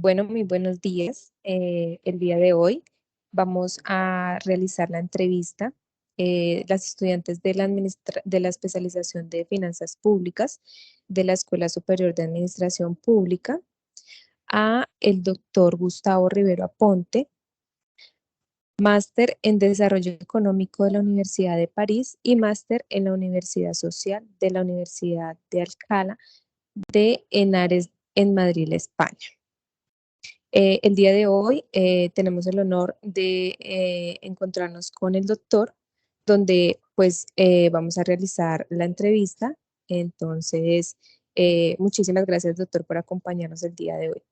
Bueno, muy buenos días. El día de hoy vamos a realizar la entrevista. Las estudiantes de de la especialización de Finanzas Públicas de la Escuela Superior de Administración Pública a el doctor Gustavo Rivero Aponte, máster en Desarrollo Económico de la Universidad de París y máster en la Universidad Social de la Universidad de Alcalá de Henares en Madrid, España. El día de hoy tenemos el honor de encontrarnos con el doctor, donde pues vamos a realizar la entrevista. Entonces, muchísimas gracias, doctor, por acompañarnos el día de hoy.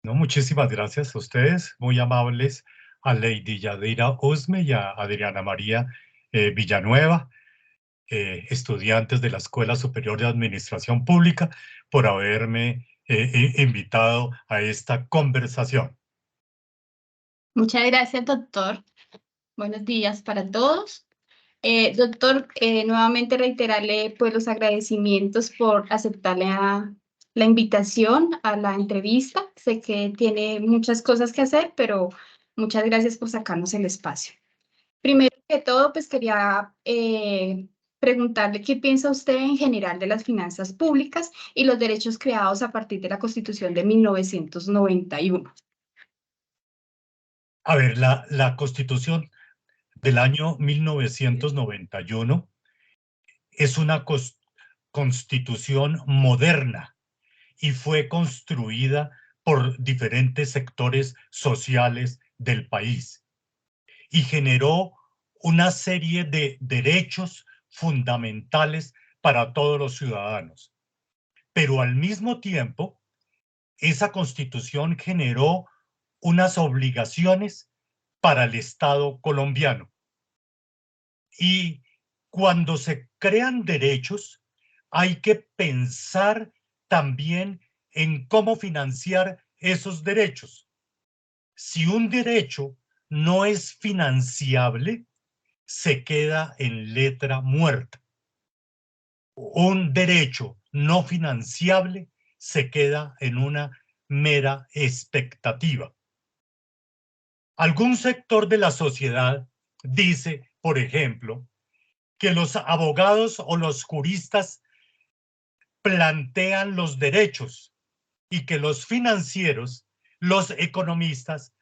No, muchísimas gracias a ustedes, muy amables, a Lady Yadira Usme y a Adriana María Villanueva, estudiantes de la Escuela Superior de Administración Pública, por haberme invitado a esta conversación. Muchas gracias, doctor. Buenos días para todos. Doctor, nuevamente reiterarle pues, los agradecimientos por aceptarle la invitación a la entrevista. Sé que tiene muchas cosas que hacer, pero muchas gracias por sacarnos el espacio. Primero que todo, pues quería preguntarle qué piensa usted en general de las finanzas públicas y los derechos creados a partir de la Constitución de 1991. A ver, la Constitución del año 1991 es una constitución moderna y fue construida por diferentes sectores sociales del país y generó una serie de derechos fundamentales para todos los ciudadanos. Pero al mismo tiempo, esa constitución generó unas obligaciones para el Estado colombiano. Y cuando se crean derechos, hay que pensar también en cómo financiar esos derechos. Si un derecho no es financiable, se queda en letra muerta. Un derecho no financiable se queda en una mera expectativa. Algún sector de la sociedad dice, por ejemplo, que los abogados o los juristas plantean los derechos y que los financieros, los economistas,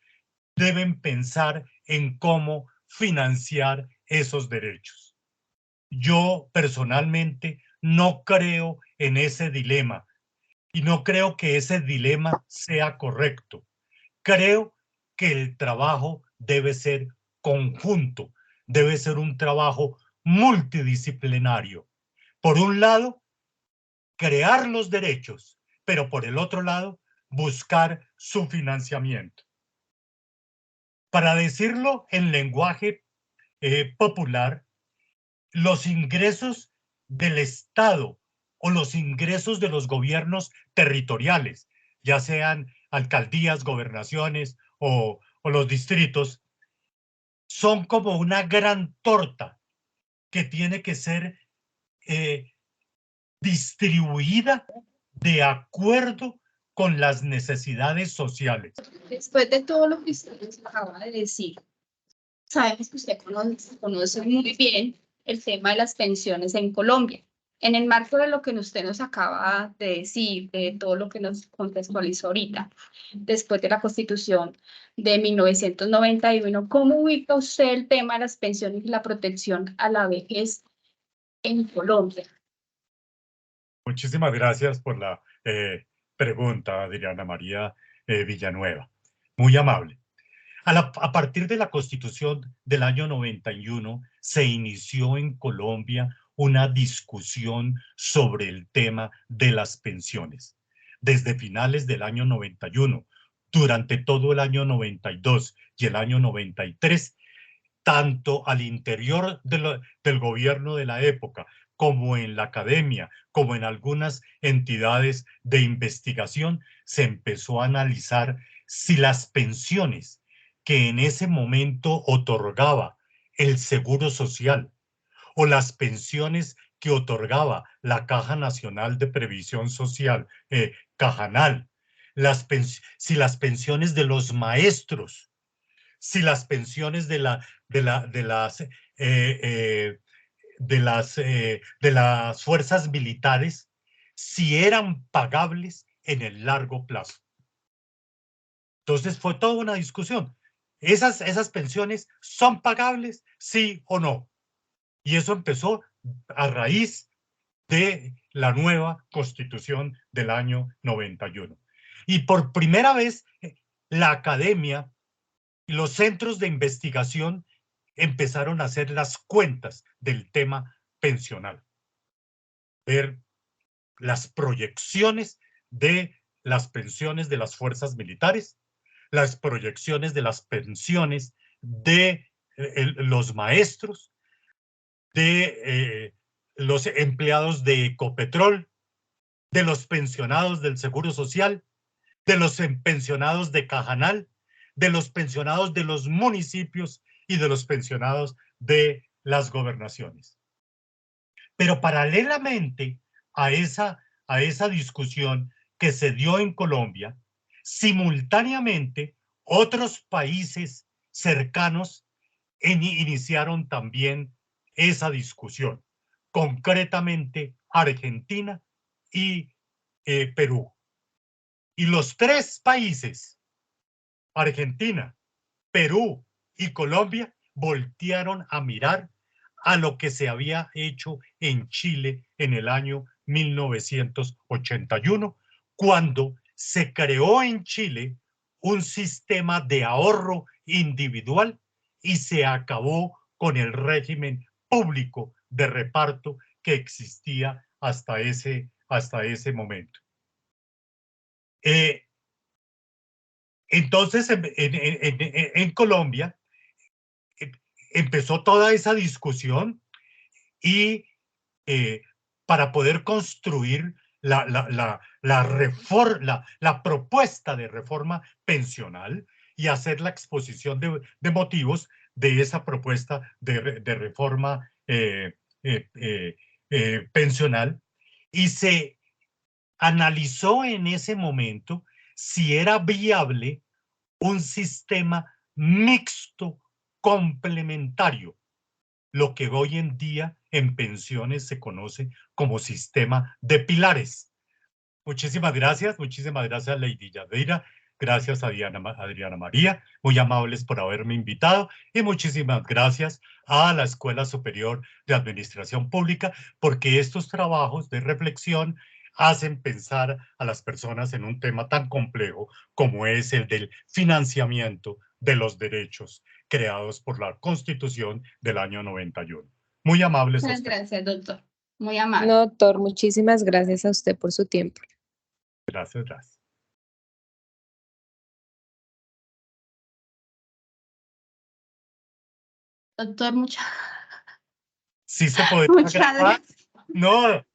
deben pensar en cómo financiar esos derechos. Yo personalmente no creo en ese dilema y no creo que ese dilema sea correcto. Creo que el trabajo debe ser conjunto, debe ser un trabajo multidisciplinario. Por un lado, crear los derechos, pero por el otro lado, buscar su financiamiento. Para decirlo en lenguaje popular, los ingresos del Estado o los ingresos de los gobiernos territoriales, ya sean alcaldías, gobernaciones o los distritos, son como una gran torta que tiene que ser distribuida de acuerdo con las necesidades sociales. Después de todo lo que usted nos acaba de decir, sabemos que usted conoce muy bien el tema de las pensiones en Colombia. En el marco de lo que usted nos acaba de decir, de todo lo que nos contextualizó ahorita, después de la Constitución de 1991, ¿cómo ubica usted el tema de las pensiones y la protección a la vejez en Colombia? Muchísimas gracias por la pregunta, Adriana María Villanueva. Muy amable. A partir de la Constitución del año 91, se inició en Colombia una discusión sobre el tema de las pensiones. Desde finales del año 91, durante todo el año 92 y el año 93, tanto al interior del gobierno de la época, como en la academia, como en algunas entidades de investigación, se empezó a analizar si las pensiones que en ese momento otorgaba el Seguro Social o las pensiones que otorgaba la Caja Nacional de Previsión Social, Cajanal, si las pensiones de los maestros, si las pensiones de las fuerzas militares, si eran pagables en el largo plazo. Entonces fue toda una discusión. ¿Esas pensiones son pagables, sí o no? Y eso empezó a raíz de la nueva Constitución del año 91. Y por primera vez, la academia y los centros de investigación empezaron a hacer las cuentas del tema pensional. Ver las proyecciones de las pensiones de las fuerzas militares, las proyecciones de las pensiones de los maestros, de los empleados de Ecopetrol, de los pensionados del Seguro Social, de los pensionados de Cajanal, de los pensionados de los municipios y de los pensionados de las gobernaciones. Pero paralelamente a esa discusión que se dio en Colombia, simultáneamente otros países cercanos iniciaron también esa discusión, concretamente Argentina y Perú. Y los tres países, Argentina, Perú y Colombia, voltearon a mirar a lo que se había hecho en Chile en el año 1981, cuando se creó en Chile un sistema de ahorro individual y se acabó con el régimen público de reparto que existía hasta ese momento. Entonces, en Colombia empezó toda esa discusión y para poder construir la propuesta de reforma pensional y hacer la exposición de motivos de esa propuesta de reforma pensional, y se analizó en ese momento si era viable un sistema mixto complementario, lo que hoy en día en pensiones se conoce como sistema de pilares. Muchísimas gracias Lady Yadeira, gracias a Adriana María, muy amables por haberme invitado, y muchísimas gracias a la Escuela Superior de Administración Pública, porque estos trabajos de reflexión hacen pensar a las personas en un tema tan complejo como es el del financiamiento de los derechos creados por la Constitución del año 91. Muy amables. Muchas gracias, doctor. Muy amable. No, doctor, muchísimas gracias a usted por su tiempo. Gracias, gracias. Doctor, Sí se puede muchas grabar. gracias. No,